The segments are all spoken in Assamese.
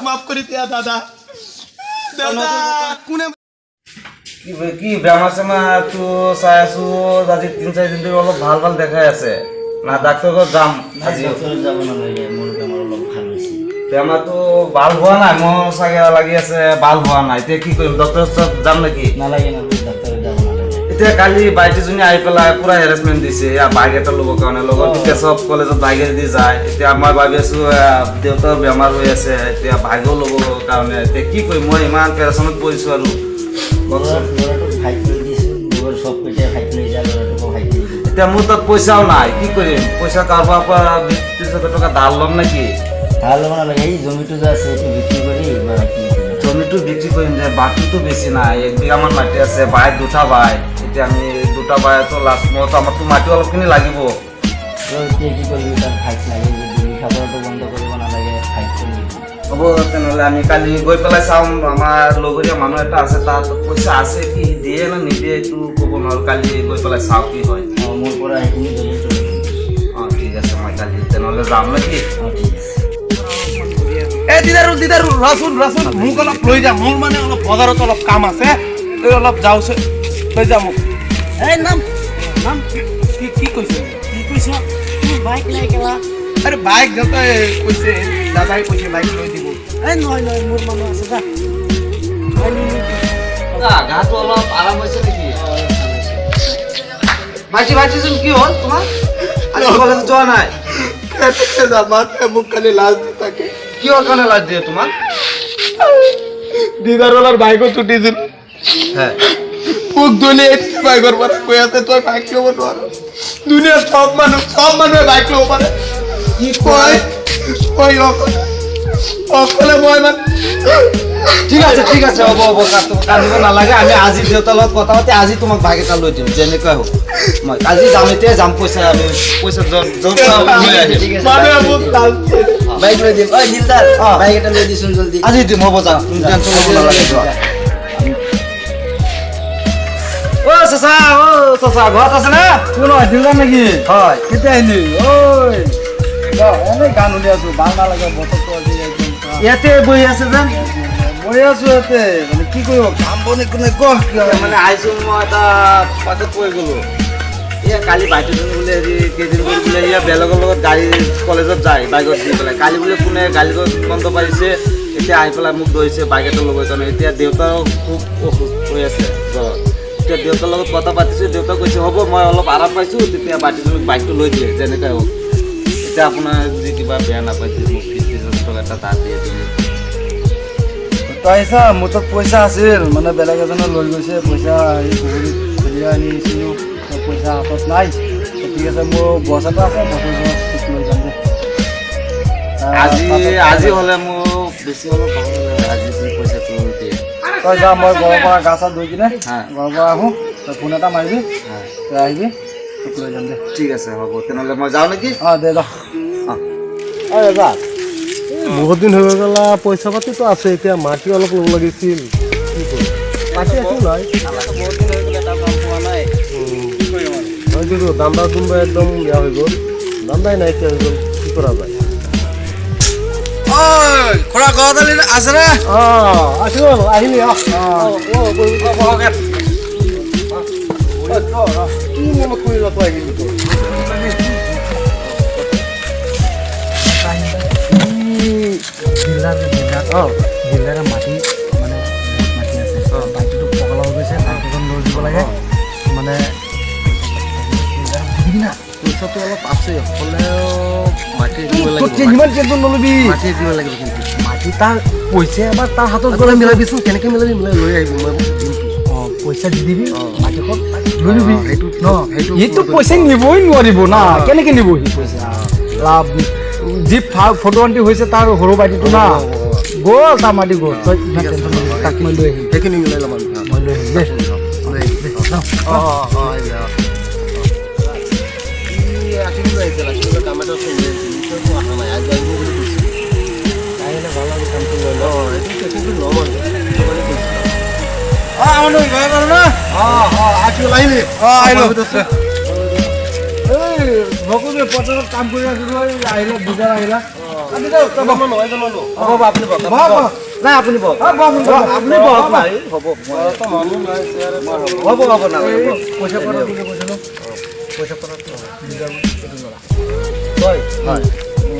মাফ কৰি দিয়া দাদা দাদা কোনে কি বেমাৰ চেমাৰ তো চাই আছো আজি 3-4 দিন ধৰি অলপ ভাল ভাল দেখাই আছে না ডাক্তৰৰ যাম আজি যাব নালাগে মোৰ বেমাৰ অলপ ভাল হৈছে বেমাৰটো ভাল হোৱা নাই মোৰ চাগে লাগি আছে ভাল হোৱা নাই এতিয়া কি কৰিম ডক্টৰৰ ওচৰত যাম নেকি নালাগে ডাক্তৰৰ যাব নালাগে এতিয়া কালি বাইটিজনী আহি পেলাই পুৰা হেৰাছমেণ্ট দিছে বাইক এটা ল'বৰ কাৰণে লগত এতিয়া চব কলেজত বাইকেৰে দি যায় এতিয়া মই ভাবি আছো দেউতাৰ বেমাৰ হৈ আছে এতিয়া বাইকো ল'বৰ কাৰণে এতিয়া কি কৰিম মই ইমান পেৰেচনত পৰিছোঁ আৰু এতিয়া মোৰ তাত পইচাও নাই কি কৰিম পইচা কাৰোবাৰ পৰা 20-30 টকা ধাৰ ল'ম নেকি ধাৰ ল'ব নালাগে এই জমিটো যে আছে এইটো বিক্ৰী কৰি জমিটো বিক্ৰী কৰিম যে বাকীটো বেছি নাই 1 বিঘামান মাটি আছে বাই দুটা বাই এতিয়া আমি দুটা বাইতো লাষ্ট মতো আমাৰতো মাটি অলপখিনি লাগিব এতিয়া কি কৰিবি তাত ফাইট লাগে যদি খাবৰটো বন্ধ কৰিব নালাগে ফাইট কৰিবি হ'ব তেনেহ'লে আমি কালি গৈ পেলাই চাম আমাৰ লগৰীয়া মানুহ এটা আছে তাত পইচা আছে কি দিয়ে না নিদিয়ে এইটো ক'ব নোৱাৰোঁ কালি গৈ পেলাই চাওঁ কি হয় মোৰ পৰা সেইখিনি ধৰি অঁ ঠিক আছে মই কালি তেনেহ'লে যাম নেকি অঁ ঠিক আছে এ দিদাৰু ৰচোন মোক অলপ লৈ যা মোৰ মানে অলপ বজাৰত অলপ কাম আছে তই অলপ যাওঁছে লৈ যা মোক এই নাম কি কৈছে কি কৈছ বাইক নাই কেলা আরে বাইক যত কৈছে দাদাই কৈছে বাইক লৈ দিব এই নহয় মোৰ মানুহ আছে যা গাটো অলপ আৰাম হৈছে নেকি ভাইটিজন কি হ'ল তোমাৰ আজি কলেজত যোৱা নাই কেতিয়া যাবা মোক কালি লাজ দি থাকে কিহৰ কাৰণে লাজ দিয়ে তোমাক দিদাৰৱালাৰ বাইকত উঠিছিল মোক দুনিয়া বাইকৰ পৰা কৈ আছে তই বাইক ল'ব নোৱাৰ দুনিয়াৰ সব মানুহে বাইক ল'ব পাৰে কি কয় অকলে মই মানে ঠিক আছে হ'ব কান্দিব নালাগে আমি আজি দেউতাৰ লগত কথা পাতি আজি তোমাক বাইক এটা লৈ দিম যেনেকৈ হওক মই আজি যাম এতিয়াই যাম পইচা মানুহে মোক লাজ দিয়ে বাইক লৈ দিম ঐ দিলদাৰ বাইক এটা লৈ দিছোন জলদি আজি দিম হ'ব যাম তুমি টেনশ্যন ল'ব নালাগে যোৱা চাচা ঘৰত আছে না কোন হয় দিলদাৰ নেকি হয় কেতিয়া আহিলি ঐ এনেই গান উলিয়াইছো ভাল নালাগে বতৰটো আজি একদম ইয়াতে বহি আছে যেন বহি আছো ইয়াতে মানে কি কৰিব কাম বনে কোনে কহ মানে আহিছো মই এটা পাছত কৈ গ'লো এয়া কালি বাইকজনী বোলে হেৰি কেইদিন কৰি বোলে এয়া বেলেগৰ লগত গাড়ী কলেজত যায় বাইকত দি পেলাই কালি বোলে কোনে গাড়ী বন্ধ পাৰিছে এতিয়া আহি পেলাই মোক ধৰিছে বাইক এটা ল'বৰ কাৰণে এতিয়া দেউতাও খুব অসুস্থ হৈ আছে ঘৰত এতিয়া দেউতাৰ লগত কথা পাতিছোঁ দেউতাক কৈছে হ'ব মই অলপ আৰাম পাইছোঁ তেতিয়া বাইকজনীক বাইকটো লৈ দিয়ে যেনেকৈ হওক এতিয়া আপোনাৰ যদি কিবা বেয়া নাপাইছে মোক 50,000 টকা এটা ধাৰ দিয়ে দিলে তই চা মোৰ তাত পইচা আছিল মানে বেলেগ এজনে লৈ গৈছে পইচা হেৰি পুখুৰীত খুলিয়াই আনিছিলোঁ পইচা হাতত নাই ঠিক আছে মোৰ বছ এটা আছে বছৰ লৈ যাম আজি হ'লে মোক বেছি অলপ ভাল লাগে আজি পইচাটো দিয়ে তই যা মই ঘৰৰ পৰা গা চা ধুই কিনে ঘৰৰ পৰা আহোঁ তই ফোন এটা মাৰিবি তই আহিবি তোক লৈ যাম দে ঠিক আছে হ'ব তেনেহ'লে মই যাওঁ নেকি অঁ দে যা যা বহুত দিন হৈ গ'ল পইচা পাতিতো আছে এতিয়া মাটি অলপ ল'ব লাগিছিল মাটি একো নাই হয়তো দান্দা দুন্দা একদম বেয়া হৈ গ'ল দান্দাই নাইকিয়া হৈ গ'ল কি কৰা যায় খুৰা ঘৰত আছে নে আহিব আহিলি কি মনত কৰিল তই আহিলি জিলাৰ মাটি মানে মাটি আছে মাটিটো পগলা হৈ গৈছে মাটিখন লৈ দিব লাগে মানে পইচাটো অলপ আছে হ'লেও মাটি দিব লাগিব ইমান টেনশ্যন নল'বি মাটি দিব লাগিব কিন্তু মাটি তাৰ পইচা এবাৰ তাৰ হাতত গ'লে মিলাবিচোন কেনেকৈ মিলাবি মিলাই লৈ আহিবি মই অঁ পইচা দি দিবি মাটিখন লৈ ল'বি সেইটো পইচা নিবই নোৱাৰিব না কেনেকৈ নিব সি পইচা লাভ যি ফটো আন্টি হৈছে তাৰ সৰু বাইটিটো না গ'ল তাৰ মাটি গ'ল তই ইমান টেনশ্যন নল'বি তাক মই লৈ আহিম সেইখিনি মিলাই ল'ম মই লৈ আহিম দেই কাম এটা চলি অহা নাই আজি আহিব বুলি কৈছে আহিলে ভাল লাগে কামটো লৈ লওঁ এইটো ল'ম ভকতে পথাৰত কাম কৰি আছিলো আহিলা বুজাৰ আহিলা হ'ব আপুনি বহক নাই আপুনি বহক আপুনি বহক নাই হ'ব হ'ব হ'ব নালাগে পইচা পত্ৰ দিলে কৈছিলোঁ পইচা পত্ৰ হয়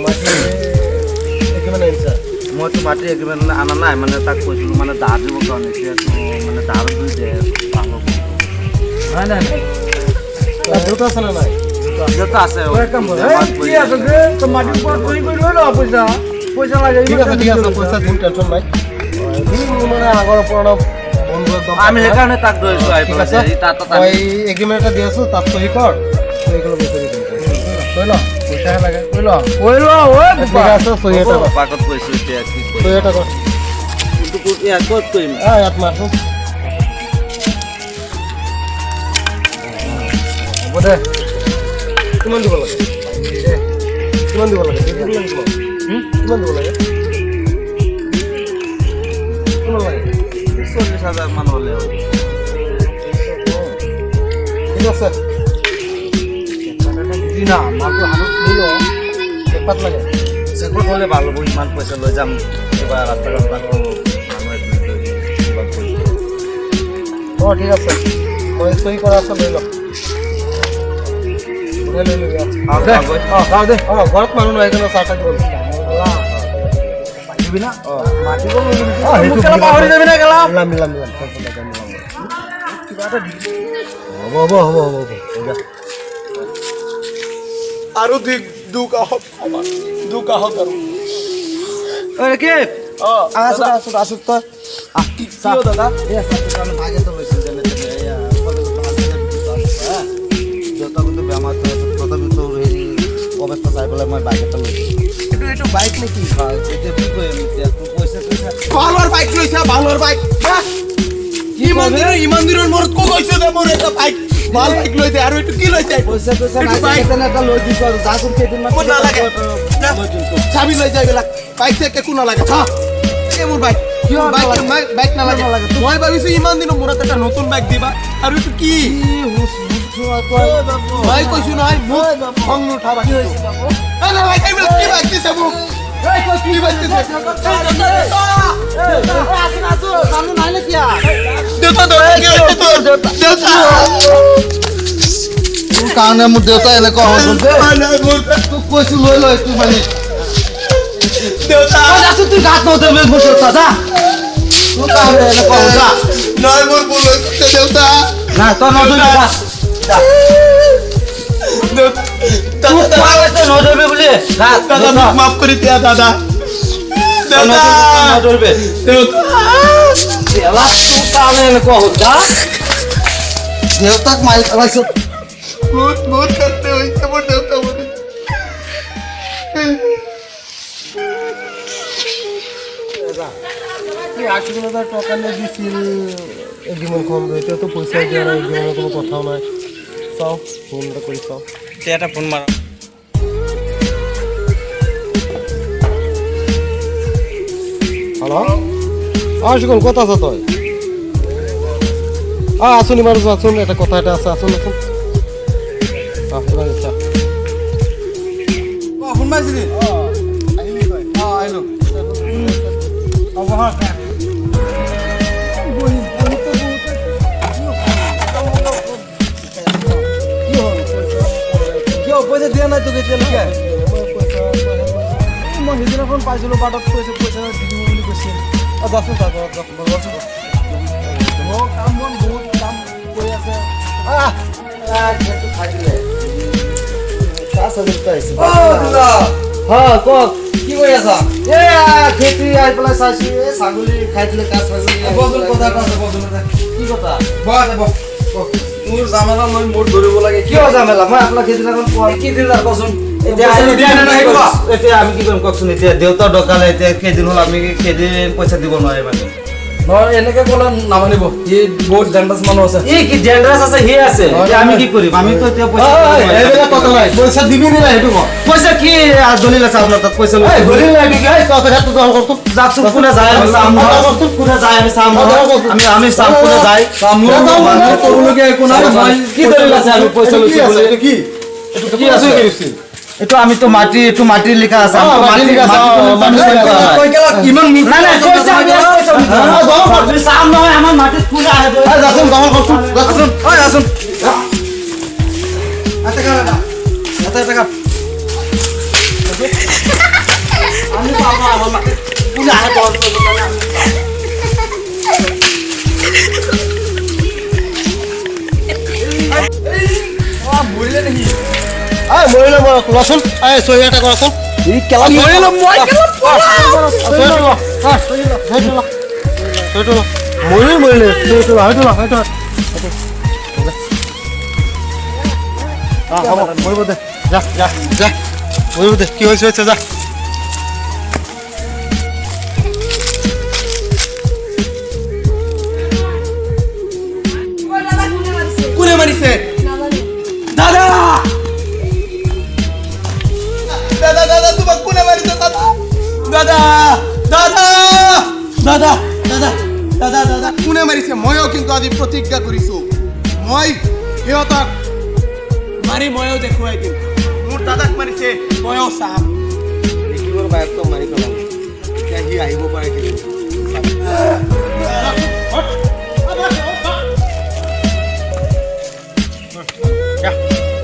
মাটি কিমান আহিছা মইতো মাটি এগ্ৰিমেণ্ট অনা নাই মানে তাক কৈছিলোঁ মানে ধাৰ দিবৰ কাৰণে এতিয়াতো মানে ধাৰ দি দিয়ে ভাল হ'ব নাই নাই নাই দেউতা আছে নে নাই দেউতা আছে কি আছে যে তো মাটিৰ পৰা চুৰি কৰি লৈ লওঁ পইচা পইচা লাগে ঠিক আছে পইচা দিম টেনশ্যন নাই মানে আগৰ পুৰণা বন্ধু একদম আমি সেইকাৰণে তাক ধৰিছোঁ আহি ঠিক পেলাই আছে যে তাত মই এগ্ৰিমেণ্ট এটা দি আছোঁ তাত চহী কৰ চহী কৰি পইচা দি দিম কৈ ল পইচাহে লাগে কৈ ল ঐ ঠিক আছে চহী এটা কৰ পাকত কৈছোঁ এতিয়া কি চহী এটা কৰ ক'ত কৰিম ইয়াত মাৰচোন হ'ব দে কিমান দিব লাগে কিমান দিব লাগে কিমান দিব লাগে কিমান লাগে 40,000 মান হ'লে হ'ল ঠিক আছে দিনা মালটো হাতত লৈ ল একপাত লাগে চেকত হ'লে ভাল হ'ব ইমান পইচা লৈ যাম কিবা ৰাস্তা ৰাস্তাটো মানুহে কিবা কৰিব অঁ ঠিক আছে মই চহী কৰা আছে লৈ লওক লৈ লৈ লৈ দে ঘৰত মানুহ নহয় সেইকাৰণে চাহ থাকিব দিবি না মাতিব পাহৰি যাবি না গেলা মিলাম কিবা এটা দি হ'ব আৰু দুখ আহক আৰু ঐ কি আছো তই কি দাদা আমি ভাগেতো লৈছোঁ যেনে তেনে এয়া দেউতা কিন্তু বেমাৰ তথাপিতো হেৰি অৱস্থা চাই পেলাই মই বাইক এটা লৈছোঁ এইটো বাইক নেকি হয় এতিয়া কি কৰিম এতিয়া তোৰ পইচা ভালৰ বাইক লৈছা ভালৰ বাইক ইমান দিনৰ মূৰত কৈ কৈছো যে মোৰ এটা বাইক ভাল বাইক লৈ দে আৰু এইটো কি লৈছে পইচা এইটো বাইক এটা লৈ দিছোঁ আৰু যাচোন কেইদিনমান মোৰ নালাগে চাবি লৈ যায় এইবিলাক বাইক চেক একো নালাগে থ এই মোৰ বাইক বাইক নালাগে মই ভাবিছো ইমান দিনৰ মূৰত এটা নতুন বাইক দিবা আৰু এইটো কি মই কৈছো নহয় মোক খং নুঠাবা নালাগে এইবিলাক কি বাইক দিছে মোক কি বাইক দিছে দেউতা তোৰ কাৰণে মোৰ দেউতা এনেকুৱা হৈ গ'ল তোক কৈছোঁ লৈ লয় তোৰ মানে তুই গাত নধৰিবি মোৰ দেউতা যা তোৰ কাৰণে এনেকুৱা হ'ল যা নহয় মোৰ ভুল হৈছে দেউতা নাই তই নধৰিবি যা তোক কোৱা গৈছে নধৰিবি বুলি দাদা মোক মাফ কৰি দিয়া দাদা দেউতা নধৰিবি দেউতা তোৰ কাৰণে এনেকুৱা হ'ল যা দেউতাক মাৰি পেলাইছোঁ বহুত কষ্ট হৈছে মোৰ দেউতা বুলি আশীৰ্বাদৰ টকা দিছিল এগ্ৰিমেণ্টখন এতিয়াতো পইচা দিয়া নাই এগ্ৰিমেণ্টৰ কোনো কথাও নাই চাওঁ ফোন এটা কৰি চাওঁ এটা ফোন মাৰ হেল্ল' শিকল ক'ত আছ তই আছোন ইমান আছোন এটা কথা এটা আছে আছোন আচ্ছা ফোন মাৰিছিলি আহিলোঁ হ'ব হা কিয় পইচা দিয়া নাই তোক এতিয়ালৈকে মই সিদিনাখন পাইছিলোঁ বাটত কৈছে পইচা দিম বুলি কৈছিল যাচোন মোৰ কাম বন বহুত কাম কৰি আছে কওক কি কৰি আছা খেতি আহি পেলাই চাইছো ছাগলী খাই দিলে কাজ ছাগলী কি কথা তোৰ জামেলা লৈ মোৰ ধৰিব লাগে কিয় জামেলা মই আপোনাক সেইদিনাখন কোৱা কি দিন কচোন এতিয়া আমি কি কৰিম কওকচোন এতিয়া দেউতা ডকালে এতিয়া কেইদিন হ'ল আমি কেইদিন পইচা দিব নোৱাৰিম মানে নহয় এনেকে ক'লে নামানিব সি বহুত ডেঞ্জাৰাছ মানুহ আছে কি ডেঞ্জাৰাছ আছে সি আছে এতিয়া আমি কি কৰিম আমিতো এতিয়া পইচা দিবি নে নাই সেইটো পইচা কি দলিল আছে আপোনাৰ তাত পইচা দলিল নাই নেকি যাকচোন কোনে যায় আমি চাম কোনে যায় আমি চাম আমি চাম কোনে যায় ক'বলগীয়া একো নাই মই কি দলিল আছে আমি পইচা লৈছো বুলি কি কি আছে এইটো আমিতো এইটো মাটিৰ লিখা আছে অ, আমটো মাটিৰ লিখা আছে, অ, মাটিৰ লিখা আছে। তই কেলা ইমান মুখ নাই নাই পইচা আমি চাম নহয় আমাৰ মাটিত কোনে আহে যাচোন দখল কৰচোন আছোন ঐ আছোন এটা কাপ আমি পাব আমাৰ মাটিত কোনে আহে মৰিলে নেকি মৰিলে কোৱাচোন চহী এটা কৰাচোন মৰিলে মই মৰিলে হয়তো হ'ব মৰিব দে যা যা যা মৰিব দে কি হৈছে যা কোনে মাৰিছে দাদা দাদা দাদা তোমাক কোনে মাৰিছে দাদা দাদা দাদা দাদা দাদা দাদা দাদা কোনে মাৰিছে ময়ো কিন্তু আজি প্ৰতিজ্ঞা কৰিছো মই সিহঁতক মাৰি ময়ো দেখুৱাই দিম মোৰ দাদাক মাৰিছে ময়ো চাম দেখিবৰ বাইকটো মাৰি পেলাম এতিয়া সি আহিব পাৰে কিন্তু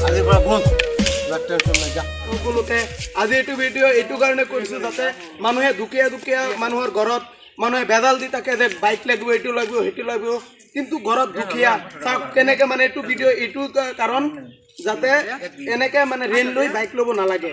আজিৰ পৰা কোন টেনশ্যন নাই যা সকলোতে আজি এইটো ভিডিঅ' এইটো কাৰণে কৰিছোঁ যাতে মানুহে দুখীয়া দুখীয়া মানুহৰ ঘৰত মানুহে বেজাল দি থাকে যে বাইক লাগিব এইটো লাগিব সেইটো লাগিব কিন্তু ঘৰত দুখীয়া চাওক কেনেকৈ মানে এইটো ভিডিঅ' এইটো কাৰণ যাতে এনেকৈ মানে ঋণ লৈ বাইক ল'ব নালাগে